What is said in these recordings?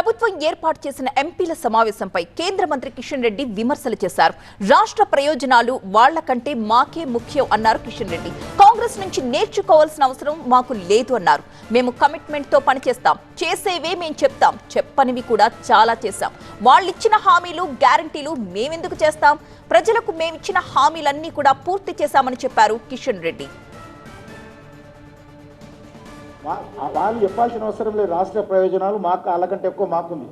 ప్రభుత్వం ఏర్పాటు చేసిన ఎంపీల సమావేశంపై కేంద్ర మంత్రి కిషన్ రెడ్డి విమర్శలు చేశారు. రాష్ట్ర ప్రయోజనాలు వాళ్ల కంటే మాకే ముఖ్యం అన్నారు కిషన్ రెడ్డి. కాంగ్రెస్ నుంచి నేర్చుకోవాల్సిన అవసరం మాకు లేదు అన్నారు. మేము కమిట్మెంట్ తో పనిచేస్తాం, చేసేవే మేము చెప్తాం, చెప్పనివి కూడా చాలా చేశాం. వాళ్ళిచ్చిన హామీలు గ్యారంటీలు మేమెందుకు చేస్తాం? ప్రజలకు మేమిచ్చిన హామీలన్నీ కూడా పూర్తి చేశామని చెప్పారు కిషన్ రెడ్డి. వాళ్ళు చెప్పాల్సిన అవసరం లేదు. రాష్ట్ర ప్రయోజనాలు మాకు వాళ్ళకంటే ఎక్కువ మాకుంది.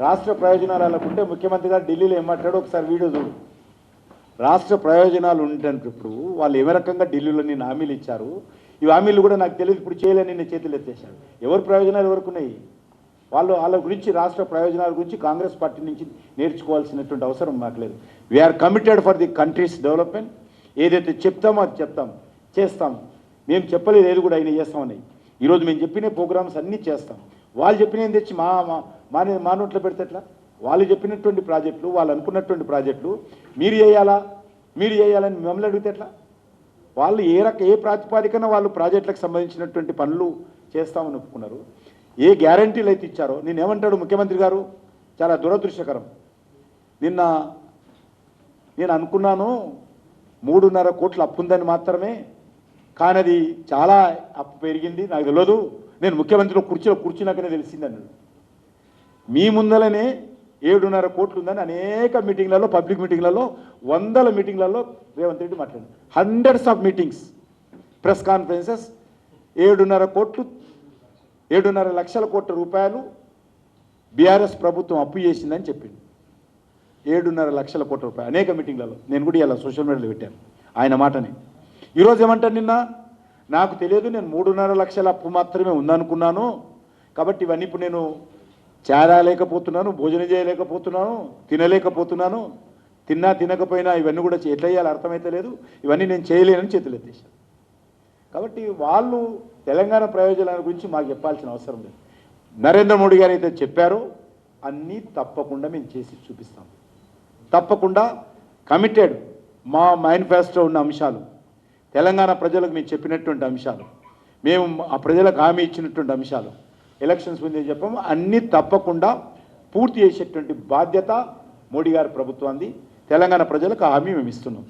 రాష్ట్ర ప్రయోజనాలు వాళ్ళకుంటే ముఖ్యమంత్రి గారు ఢిల్లీలో ఏమంటాడో ఒకసారి వీడియో చూడు. రాష్ట్ర ప్రయోజనాలు ఉండేటప్పుడు వాళ్ళు ఏ రకంగా ఢిల్లీలో నేను హామీలు ఇచ్చారు. ఈ హామీలు కూడా నాకు తెలియదు, ఇప్పుడు చేయలేని నేను చేతులు ఎత్తేసాడు. ఎవరి ప్రయోజనాలు ఎవరుకున్నాయి? వాళ్ళ గురించి, రాష్ట్ర ప్రయోజనాల గురించి కాంగ్రెస్ పార్టీ నుంచి నేర్చుకోవాల్సినటువంటి అవసరం మాకు లేదు. We're committed for the country's development. ఏదైతే చెప్తామో అది చెప్తాం, చేస్తాం. మేము చెప్పలేదు ఏది కూడా అయినా చేస్తామని. ఈరోజు మేము చెప్పిన ప్రోగ్రామ్స్ అన్నీ చేస్తాం. వాళ్ళు చెప్పినవి తెచ్చి మా నోట్లో పెడితే ఎట్లా? వాళ్ళు చెప్పినటువంటి ప్రాజెక్టులు, వాళ్ళు అనుకున్నటువంటి ప్రాజెక్టులు మీరు చేయాలని మిమ్మల్ని అడిగితే ఎట్లా? వాళ్ళు ఏ ప్రాతిపాదికన వాళ్ళు ప్రాజెక్టులకు సంబంధించినటువంటి పనులు చేస్తామని ఒప్పుకున్నారు. ఏ గ్యారంటీలు అయితే ఇచ్చారో, నేనేమంటాడు ముఖ్యమంత్రి గారు, చాలా దురదృష్టకరం. నిన్న నేను అనుకున్నాను 3.5 కోట్ల అప్పు ఉందని మాత్రమే, కానీ అది చాలా అప్పు పెరిగింది, నాకు తెలియదు, నేను ముఖ్యమంత్రిలో కూర్చున్నాకనే తెలిసింది అన్నాడు. మీ ముందలనే 7.5 కోట్లు ఉందని అనేక మీటింగ్లలో, పబ్లిక్ మీటింగ్లలో, 100 మీటింగ్లలో రేవంత్ రెడ్డి మాట్లాడారు. Hundreds of meetings, press conferences. 7.5 లక్షల కోట్ల రూపాయలు బీఆర్ఎస్ ప్రభుత్వం అప్పు చేసిందని చెప్పింది. 7.5 లక్షల కోట్ల రూపాయలు అనేక మీటింగ్లలో. నేను కూడా ఇలా సోషల్ మీడియాలో పెట్టాను ఆయన మాటని. ఈరోజు ఏమంటాను, నిన్న నాకు తెలియదు, నేను 3.5 లక్షల అప్పు మాత్రమే ఉందనుకున్నాను, కాబట్టి ఇవన్నీ ఇప్పుడు నేను చేరలేకపోతున్నాను, భోజనం చేయలేకపోతున్నాను, తినలేకపోతున్నాను, తినకపోయినా ఇవన్నీ కూడా ఎట్లా చేయాలో అర్థమైతే లేదు, ఇవన్నీ నేను చేయలేనని చేతులు ఎత్తేసాను. కాబట్టి వాళ్ళు తెలంగాణ ప్రయోజనాల గురించి మాకు చెప్పాల్సిన అవసరం లేదు. నరేంద్ర మోడీ గారు అయితే చెప్పారో అన్నీ తప్పకుండా మేము చేసి చూపిస్తాం. తప్పకుండా కమిటెడ్. మా మేనిఫెస్టో ఉన్న అంశాలు, తెలంగాణ ప్రజలకు మేము చెప్పినటువంటి అంశాలు, మేము ఆ ప్రజలకు హామీ ఇచ్చినటువంటి అంశాలు, ఎలక్షన్స్ ముందే చెప్పాము, అన్నీ తప్పకుండా పూర్తి చేసేటువంటి బాధ్యత మోడీ గారి ప్రభుత్వాన్ని. తెలంగాణ ప్రజలకు హామీ మేము ఇస్తున్నాం.